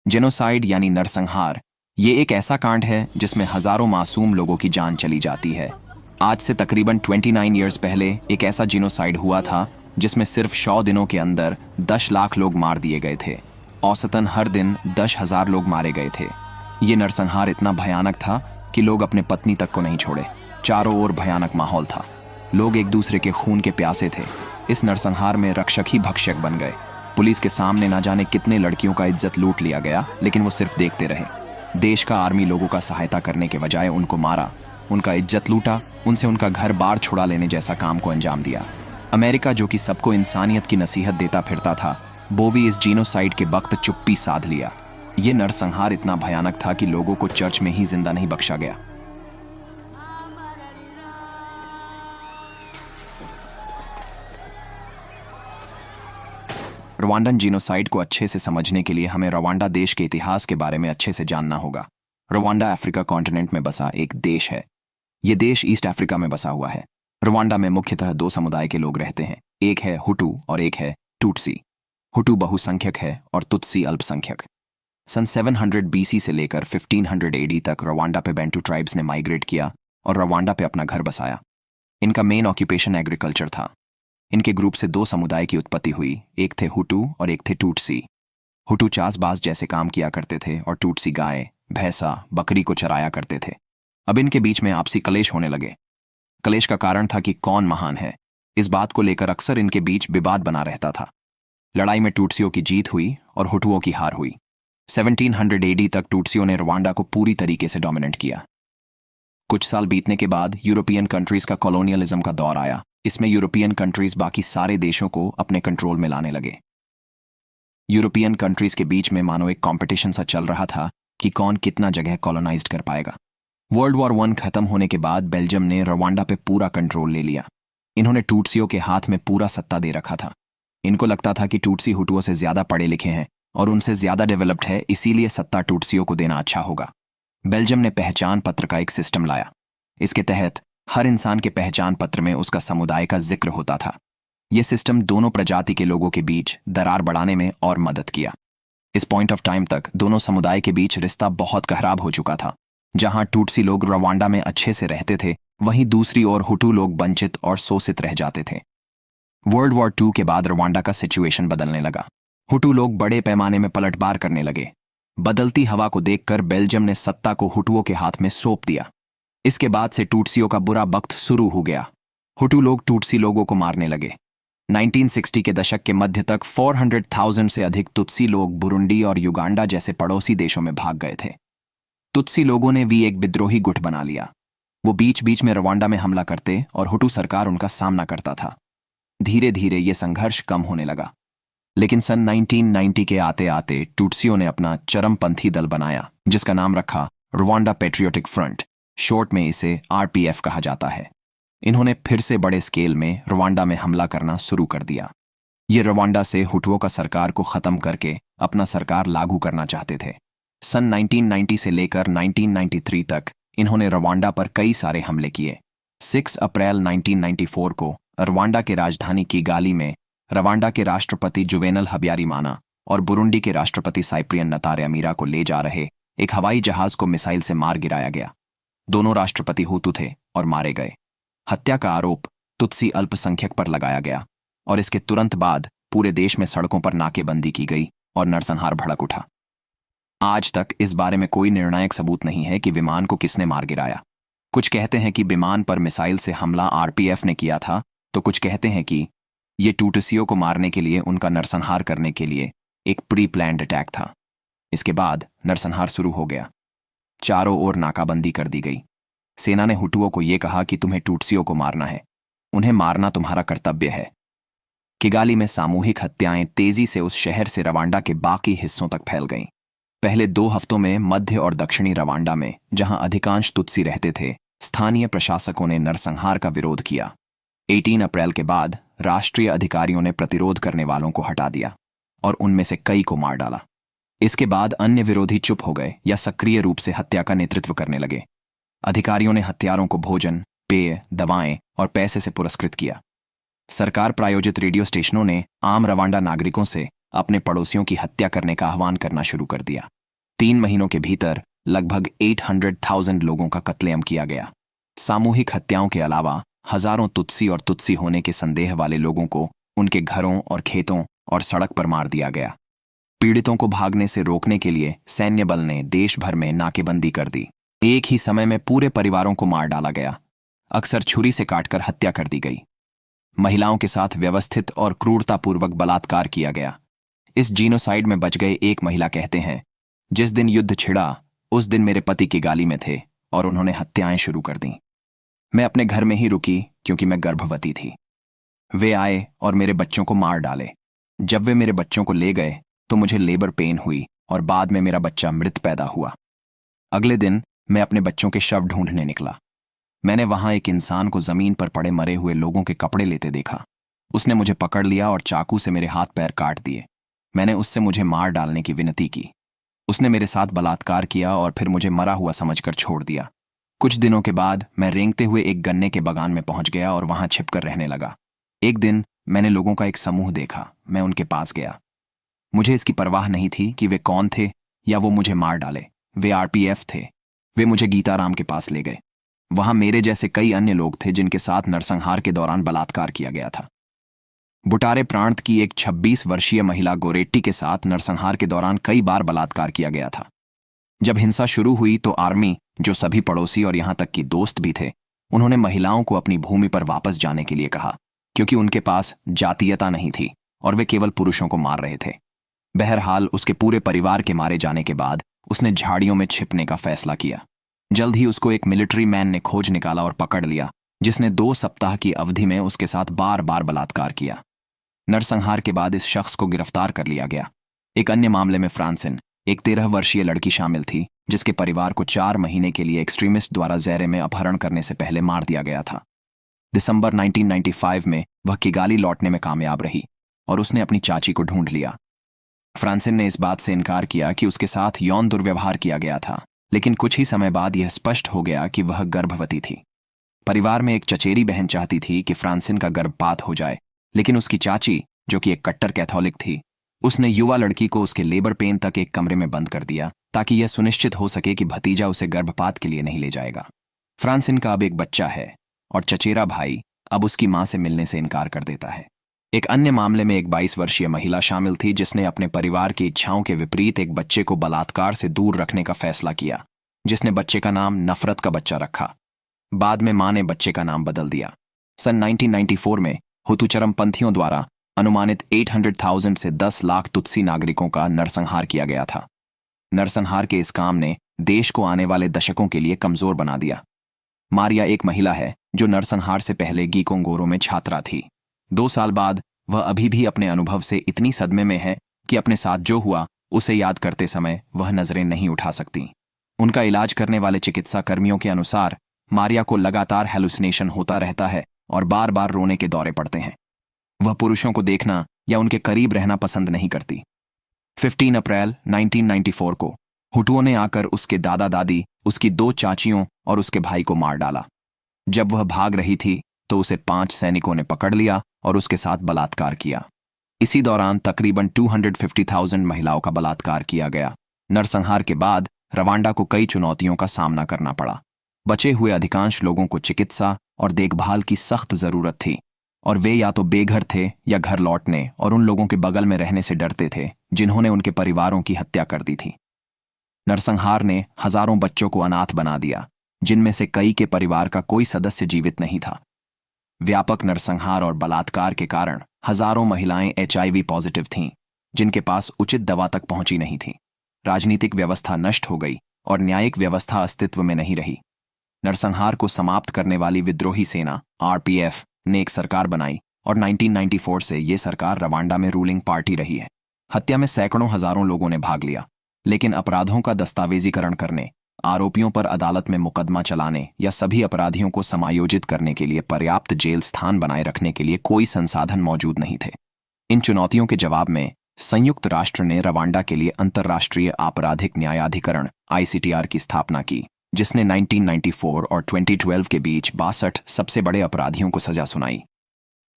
Genocide यानी नरसंहार ये एक ऐसा कांड है जिसमें हजारों मासूम लोगों की जान चली जाती है। आज से तकरीबन 29 ईयर्स पहले एक ऐसा जिनोसाइड हुआ था जिसमें सिर्फ 100 दिनों के अंदर 10 लाख लोग मार दिए गए थे। औसतन हर दिन 10,000 लोग मारे गए थे। ये नरसंहार इतना भयानक था कि लोग अपने पत्नी तक को नहीं छोड़े। चारों ओर भयानक माहौल था। लोग एक दूसरे के खून के प्यासे थे। इस नरसंहार में रक्षक ही भक्षक बन गए। पुलिस के सामने ना जाने कितने लड़कियों का इज्जत लूट लिया गया, लेकिन वो सिर्फ देखते रहे। देश का आर्मी लोगों का सहायता करने के बजाय उनको मारा, उनका इज्जत लूटा, उनसे उनका घर बार छुड़ा लेने जैसा काम को अंजाम दिया। अमेरिका, जो कि सबको इंसानियत की नसीहत देता फिरता था, वो भी इस जीनोसाइड के वक्त चुप्पी साध लिया। ये नरसंहार इतना भयानक था कि लोगों को चर्च में ही जिंदा नहीं बख्शा गया। रवांडन जीनोसाइड को अच्छे से समझने के लिए हमें रवांडा देश के इतिहास के बारे में अच्छे से जानना होगा। रवांडा अफ्रीका कॉन्टिनेंट में बसा एक देश है। ये देश ईस्ट अफ्रीका में बसा हुआ है। रवांडा में मुख्यतः दो समुदाय के लोग रहते हैं, एक है हुटू और एक है टूटसी। हुटू बहुसंख्यक है और तुत्सी अल्पसंख्यक। सन 700 बीसी से लेकर 1500 एडी तक रवांडा पे बेंटू ट्राइब्स ने माइग्रेट किया और रवांडा पे अपना घर बसाया। इनका मेन ऑक्यूपेशन एग्रीकल्चर था। इनके ग्रुप से दो समुदाय की उत्पत्ति हुई, एक थे हुटू और एक थे टूटसी। हुटू चासबास जैसे काम किया करते थे और टूटसी गाय, भैंसा, बकरी को चराया करते थे। अब इनके बीच में आपसी कलेश होने लगे। कलेश का कारण था कि कौन महान है। इस बात को लेकर अक्सर इनके बीच विवाद बना रहता था। लड़ाई में टूटसियों की जीत हुई और हुटुओं की हार हुई। 1700 एडी तक टूटसियों ने रवांडा को पूरी तरीके से डोमिनेट किया। कुछ साल बीतने के बाद यूरोपियन कंट्रीज का कॉलोनियलिज्म का दौर आया। इसमें यूरोपियन कंट्रीज बाकी सारे देशों को अपने कंट्रोल में लाने लगे। यूरोपियन कंट्रीज के बीच में मानो एक कंपटीशन सा चल रहा था कि कौन कितना जगह कॉलोनाइज्ड कर पाएगा। वर्ल्ड वॉर 1 खत्म होने के बाद बेल्जियम ने रवांडा पे पूरा कंट्रोल ले लिया। इन्होंने टूटसियों के हाथ में पूरा सत्ता दे रखा था। इनको लगता था कि टूटसी हुटुओं से ज्यादा पढ़े लिखे हैं और उनसे ज्यादा डेवलप्ड है, इसीलिए सत्ता टूटसियों को देना अच्छा होगा। बेल्जियम ने पहचान पत्र का एक सिस्टम लाया। इसके तहत हर इंसान के पहचान पत्र में उसका समुदाय का जिक्र होता था। यह सिस्टम दोनों प्रजाति के लोगों के बीच दरार बढ़ाने में और मदद किया। इस पॉइंट ऑफ टाइम तक दोनों समुदाय के बीच रिश्ता बहुत खराब हो चुका था। जहां टूटसी लोग रवांडा में अच्छे से रहते थे, वहीं दूसरी ओर हुटू लोग वंचित और शोषित रह जाते थे। वर्ल्ड वॉर 2 के बाद रवांडा का सिचुएशन बदलने लगा। हुटू लोग बड़े पैमाने में पलटवार करने लगे। बदलती हवा को देखकर बेल्जियम ने सत्ता को हुटुओं के हाथ में सौंप दिया। इसके बाद से टूटसियों का बुरा वक्त शुरू हो गया। हुटू लोग टूटसी लोगों को मारने लगे। 1960 के दशक के मध्य तक 400,000 से अधिक तुत्सी लोग बुरुंडी और युगांडा जैसे पड़ोसी देशों में भाग गए थे। तुत्सी लोगों ने भी एक विद्रोही गुट बना लिया। वो बीच बीच में रवांडा में हमला करते और हुटू सरकार उनका सामना करता था। धीरे धीरे ये संघर्ष कम होने लगा, लेकिन सन 1990 के आते आते टूटसियों ने अपना चरमपंथी दल बनाया, जिसका नाम रखा रवांडा पेट्रियोटिक फ्रंट। शॉर्ट में इसे आरपीएफ कहा जाता है। इन्होंने फिर से बड़े स्केल में रवांडा में हमला करना शुरू कर दिया। ये रवांडा से हुटुओं का सरकार को खत्म करके अपना सरकार लागू करना चाहते थे। सन 1990 से लेकर 1993 तक इन्होंने रवांडा पर कई सारे हमले किए। 6 अप्रैल 1994 को रवांडा के राजधानी किगाली में रवांडा के राष्ट्रपति जुवेनल हब्यारीमाना और बुरुंडी के राष्ट्रपति साइप्रियन नतारेमीरा को ले जा रहे एक हवाई जहाज को मिसाइल से मार गिराया गया। दोनों राष्ट्रपति हुतू थे और मारे गए। हत्या का आरोप तुत्सी अल्पसंख्यक पर लगाया गया और इसके तुरंत बाद पूरे देश में सड़कों पर नाकेबंदी की गई और नरसंहार भड़क उठा। आज तक इस बारे में कोई निर्णायक सबूत नहीं है कि विमान को किसने मार गिराया। कुछ कहते हैं कि विमान पर मिसाइल से हमला आरपीएफ ने किया था, तो कुछ कहते हैं कि ये टूटसियों को मारने के लिए, उनका नरसंहार करने के लिए एक प्री प्लान्ड अटैक था। इसके बाद नरसंहार शुरू हो गया। चारों ओर नाकाबंदी कर दी गई। सेना ने हुटुओं को यह कहा कि तुम्हें टूटसियों को मारना है, उन्हें मारना तुम्हारा कर्तव्य है। किगाली में सामूहिक हत्याएं तेजी से उस शहर से रवांडा के बाकी हिस्सों तक फैल गईं। पहले 2 हफ्तों में मध्य और दक्षिणी रवांडा में, जहां अधिकांश तुत्सी रहते थे, स्थानीय प्रशासकों ने नरसंहार का विरोध किया। 18 अप्रैल के बाद राष्ट्रीय अधिकारियों ने प्रतिरोध करने वालों को हटा दिया और उनमें से कई को मार डाला। इसके बाद अन्य विरोधी चुप हो गए या सक्रिय रूप से हत्या का नेतृत्व करने लगे। अधिकारियों ने हत्यारों को भोजन, पेय, दवाएं और पैसे से पुरस्कृत किया। सरकार प्रायोजित रेडियो स्टेशनों ने आम रवांडा नागरिकों से अपने पड़ोसियों की हत्या करने का आह्वान करना शुरू कर दिया। 3 महीनों के भीतर लगभग 800,000 लोगों का कत्लेअम किया गया। सामूहिक हत्याओं के अलावा हजारों तुत्सी और तुत्सी होने के संदेह वाले लोगों को उनके घरों और खेतों और सड़क पर मार दिया गया। पीड़ितों को भागने से रोकने के लिए सैन्य बल ने देश भर में नाकेबंदी कर दी। एक ही समय में पूरे परिवारों को मार डाला गया, अक्सर छुरी से काटकर हत्या कर दी गई। महिलाओं के साथ व्यवस्थित और क्रूरतापूर्वक बलात्कार किया गया। इस जीनोसाइड में बच गए एक महिला कहते हैं, जिस दिन युद्ध छिड़ा उस दिन मेरे पति की गाली में थे और उन्होंने हत्याएं शुरू कर दी। मैं अपने घर में ही रुकी क्योंकि मैं गर्भवती थी। वे आए और मेरे बच्चों को मार डाले। जब वे मेरे बच्चों को ले गए तो मुझे लेबर पेन हुई और बाद में मेरा बच्चा मृत पैदा हुआ। अगले दिन मैं अपने बच्चों के शव ढूंढने निकला। मैंने वहां एक इंसान को जमीन पर पड़े मरे हुए लोगों के कपड़े लेते देखा। उसने मुझे पकड़ लिया और चाकू से मेरे हाथ पैर काट दिए। मैंने उससे मुझे मार डालने की विनती की। उसने मेरे साथ बलात्कार किया और फिर मुझे मरा हुआ समझकर छोड़ दिया। कुछ दिनों के बाद मैं रेंगते हुए एक गन्ने के बागान में पहुंच गया और वहां छिपकर रहने लगा। एक दिन मैंने लोगों का एक समूह देखा। मैं उनके पास गया। मुझे इसकी परवाह नहीं थी कि वे कौन थे या वो मुझे मार डाले। वे आरपीएफ थे। वे मुझे गीताराम के पास ले गए। वहां मेरे जैसे कई अन्य लोग थे जिनके साथ नरसंहार के दौरान बलात्कार किया गया था। बुटारे प्रांत की एक 26 वर्षीय महिला गोरेट्टी के साथ नरसंहार के दौरान कई बार बलात्कार किया गया था। जब हिंसा शुरू हुई तो आर्मी, जो सभी पड़ोसी और यहां तक कि दोस्त भी थे, उन्होंने महिलाओं को अपनी भूमि पर वापस जाने के लिए कहा, क्योंकि उनके पास जातीयता नहीं थी और वे केवल पुरुषों को मार रहे थे। बहरहाल उसके पूरे परिवार के मारे जाने के बाद उसने झाड़ियों में छिपने का फैसला किया। जल्द ही उसको एक मिलिट्री मैन ने खोज निकाला और पकड़ लिया, जिसने 2 सप्ताह की अवधि में उसके साथ बार बार बलात्कार किया। नरसंहार के बाद इस शख्स को गिरफ्तार कर लिया गया। एक अन्य मामले में फ्रांसिन, एक 13 वर्षीय लड़की शामिल थी, जिसके परिवार को 4 महीने के लिए एक्सट्रीमिस्ट द्वारा ज़ैरे में अपहरण करने से पहले मार दिया गया था। दिसंबर 1995 में वह किगाली लौटने में कामयाब रही और उसने अपनी चाची को ढूंढ लिया। फ्रांसिन ने इस बात से इनकार किया कि उसके साथ यौन दुर्व्यवहार किया गया था, लेकिन कुछ ही समय बाद यह स्पष्ट हो गया कि वह गर्भवती थी। परिवार में एक चचेरी बहन चाहती थी कि फ्रांसिन का गर्भपात हो जाए, लेकिन उसकी चाची, जो कि एक कट्टर कैथोलिक थी, उसने युवा लड़की को उसके लेबर पेन तक एक कमरे में बंद कर दिया ताकि यह सुनिश्चित हो सके कि भतीजा उसे गर्भपात के लिए नहीं ले जाएगा। फ्रांसिन का अब एक बच्चा है और चचेरा भाई अब उसकी मां से मिलने से इनकार कर देता है। एक अन्य मामले में एक 22 वर्षीय महिला शामिल थी, जिसने अपने परिवार की इच्छाओं के विपरीत एक बच्चे को बलात्कार से दूर रखने का फैसला किया, जिसने बच्चे का नाम नफरत का बच्चा रखा। बाद में मां ने बच्चे का नाम बदल दिया। सन 1994 में हुतू चरमपंथियों द्वारा अनुमानित 800,000 से 10 लाख तुत्सी नागरिकों का नरसंहार किया गया था। नरसंहार के इस काम ने देश को आने वाले दशकों के लिए कमजोर बना दिया। मारिया एक महिला है जो नरसंहार से पहले गीकोंगोरो में छात्रा थी। 2 साल बाद वह अभी भी अपने अनुभव से इतनी सदमे में है कि अपने साथ जो हुआ उसे याद करते समय वह नजरें नहीं उठा सकती। उनका इलाज करने वाले चिकित्सा कर्मियों के अनुसार मारिया को लगातार हेलुसिनेशन होता रहता है और बार बार रोने के दौरे पड़ते हैं। वह पुरुषों को देखना या उनके करीब रहना पसंद नहीं करती। 15 अप्रैल 1994 को हुटुओं ने आकर उसके दादा दादी, उसकी 2 चाचियों और उसके भाई को मार डाला। जब वह भाग रही थी तो उसे 5 सैनिकों ने पकड़ लिया और उसके साथ बलात्कार किया। इसी दौरान तकरीबन 250,000 महिलाओं का बलात्कार किया गया। नरसंहार के बाद रवांडा को कई चुनौतियों का सामना करना पड़ा। बचे हुए अधिकांश लोगों को चिकित्सा और देखभाल की सख्त जरूरत थी और वे या तो बेघर थे या घर लौटने और उन लोगों के बगल में रहने से डरते थे जिन्होंने उनके परिवारों की हत्या कर दी थी। नरसंहार ने हजारों बच्चों को अनाथ बना दिया, जिनमें से कई के परिवार का कोई सदस्य जीवित नहीं था। व्यापक नरसंहार और बलात्कार के कारण हजारों महिलाएं HIV पॉजिटिव थीं, जिनके पास उचित दवा तक पहुंची नहीं थी। राजनीतिक व्यवस्था नष्ट हो गई और न्यायिक व्यवस्था अस्तित्व में नहीं रही। नरसंहार को समाप्त करने वाली विद्रोही सेना RPF ने एक सरकार बनाई और 1994 से ये सरकार रवांडा में रूलिंग पार्टी रही है। हत्या में सैकड़ों हजारों लोगों ने भाग लिया, लेकिन अपराधों का दस्तावेजीकरण करने, आरोपियों पर अदालत में मुकदमा चलाने या सभी अपराधियों को समायोजित करने के लिए पर्याप्त जेल स्थान बनाए रखने के लिए कोई संसाधन मौजूद नहीं थे। इन चुनौतियों के जवाब में संयुक्त राष्ट्र ने रवांडा के लिए अंतर्राष्ट्रीय आपराधिक न्यायाधिकरण ICTR की स्थापना की, जिसने 1994 और 2012 के बीच 62 सबसे बड़े अपराधियों को सजा सुनाई।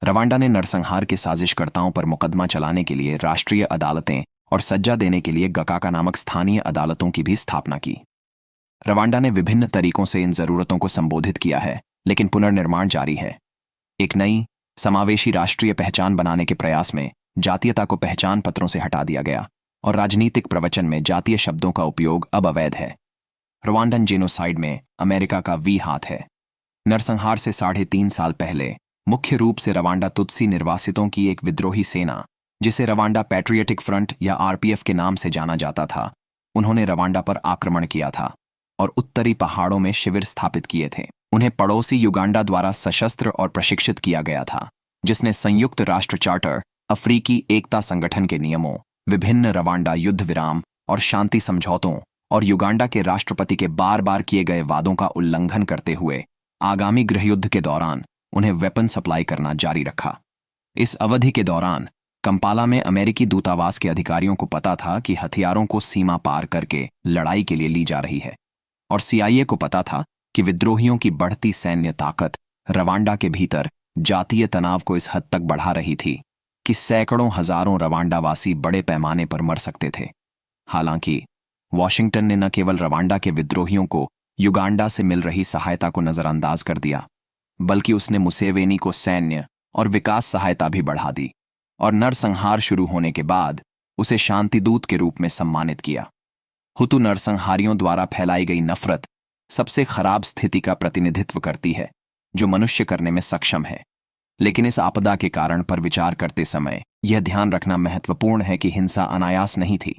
रवांडा ने नरसंहार के साजिशकर्ताओं पर मुकदमा चलाने के लिए राष्ट्रीय अदालतें और सज्जा देने के लिए गकाका नामक स्थानीय अदालतों की भी स्थापना की। रवांडा ने विभिन्न तरीकों से इन जरूरतों को संबोधित किया है, लेकिन पुनर्निर्माण जारी है। एक नई समावेशी राष्ट्रीय पहचान बनाने के प्रयास में जातीयता को पहचान पत्रों से हटा दिया गया और राजनीतिक प्रवचन में जातीय शब्दों का उपयोग अब अवैध है। रवांडन जेनोसाइड में अमेरिका का वी हाथ है। नरसंहार से 3.5 साल पहले मुख्य रूप से रवांडा तुत्सी निर्वासितों की एक विद्रोही सेना, जिसे रवांडा पैट्रियटिक फ्रंट या आरपीएफ के नाम से जाना जाता था, उन्होंने रवांडा पर आक्रमण किया था और उत्तरी पहाड़ों में शिविर स्थापित किए थे। उन्हें पड़ोसी युगांडा द्वारा सशस्त्र और प्रशिक्षित किया गया था, जिसने संयुक्त राष्ट्र चार्टर, अफ्रीकी एकता संगठन के नियमों, विभिन्न रवांडा युद्ध विराम और शांति समझौतों और युगांडा के राष्ट्रपति के बार बार किए गए वादों का उल्लंघन करते हुए आगामी गृहयुद्ध के दौरान उन्हें वेपन सप्लाई करना जारी रखा। इस अवधि के दौरान कंपाला में अमेरिकी दूतावास के अधिकारियों को पता था कि हथियारों को सीमा पार करके लड़ाई के लिए ली जा रही है, और सीआईए को पता था कि विद्रोहियों की बढ़ती सैन्य ताकत रवांडा के भीतर जातीय तनाव को इस हद तक बढ़ा रही थी कि सैकड़ों हजारों रवांडावासी बड़े पैमाने पर मर सकते थे। हालांकि वॉशिंगटन ने न केवल रवांडा के विद्रोहियों को युगांडा से मिल रही सहायता को नजरअंदाज कर दिया, बल्कि उसने मुसेवेनी को सैन्य और विकास सहायता भी बढ़ा दी और नरसंहार शुरू होने के बाद उसे शांतिदूत के रूप में सम्मानित किया। हुतू नरसंहारियों द्वारा फैलाई गई नफरत सबसे खराब स्थिति का प्रतिनिधित्व करती है जो मनुष्य करने में सक्षम है, लेकिन इस आपदा के कारण पर विचार करते समय यह ध्यान रखना महत्वपूर्ण है कि हिंसा अनायास नहीं थी।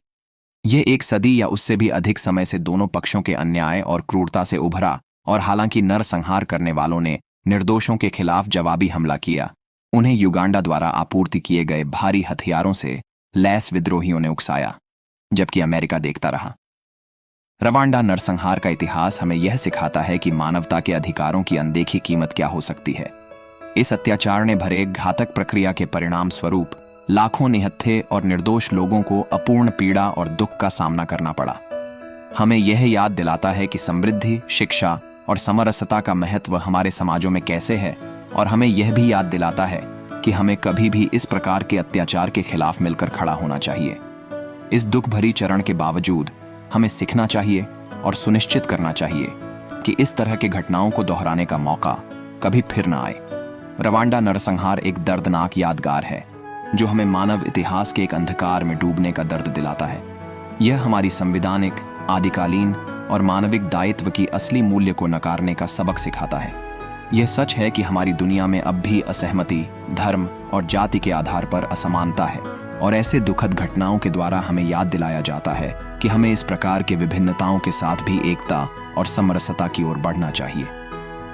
यह एक सदी या उससे भी अधिक समय से दोनों पक्षों के अन्याय और क्रूरता से उभरा, और हालांकि नरसंहार करने वालों ने निर्दोषों के खिलाफ जवाबी हमला किया, उन्हें युगांडा द्वारा आपूर्ति किए गए भारी हथियारों से लैस विद्रोहियों ने उकसाया, जबकि अमेरिका देखता रहा। रवांडा नरसंहार का इतिहास हमें यह सिखाता है कि मानवता के अधिकारों की अनदेखी कीमत क्या हो सकती है। इस अत्याचार ने भरे घातक प्रक्रिया के परिणाम स्वरूप लाखों निहत्थे और निर्दोष लोगों को अपूर्ण पीड़ा और दुख का सामना करना पड़ा। हमें यह याद दिलाता है कि समृद्धि, शिक्षा और समरसता का महत्व हमारे समाजों में कैसे है, और हमें यह भी याद दिलाता है कि हमें कभी भी इस प्रकार के अत्याचार के खिलाफ मिलकर खड़ा होना चाहिए। इस दुख भरी चरण के बावजूद हमें सीखना चाहिए और सुनिश्चित करना चाहिए कि इस तरह के घटनाओं को दोहराने का मौका कभी फिर न आए। रवांडा नरसंहार एक दर्दनाक यादगार है जो हमें मानव इतिहास के एक अंधकार में डूबने का दर्द दिलाता है। यह हमारी संवैधानिक, आदिकालीन और मानविक दायित्व की असली मूल्य को नकारने का सबक सिखाता है। यह सच है कि हमारी दुनिया में अब भी असहमति, धर्म और जाति के आधार पर असमानता है, और ऐसे दुखद घटनाओं के द्वारा हमें याद दिलाया जाता है कि हमें इस प्रकार के विभिन्नताओं के साथ भी एकता और समरसता की ओर बढ़ना चाहिए।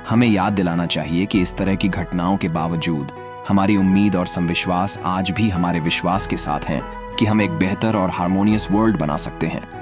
हमें याद दिलाना चाहिए कि इस तरह की घटनाओं के बावजूद हमारी उम्मीद और संविश्वास आज भी हमारे विश्वास के साथ हैं कि हम एक बेहतर और हार्मोनियस वर्ल्ड बना सकते हैं।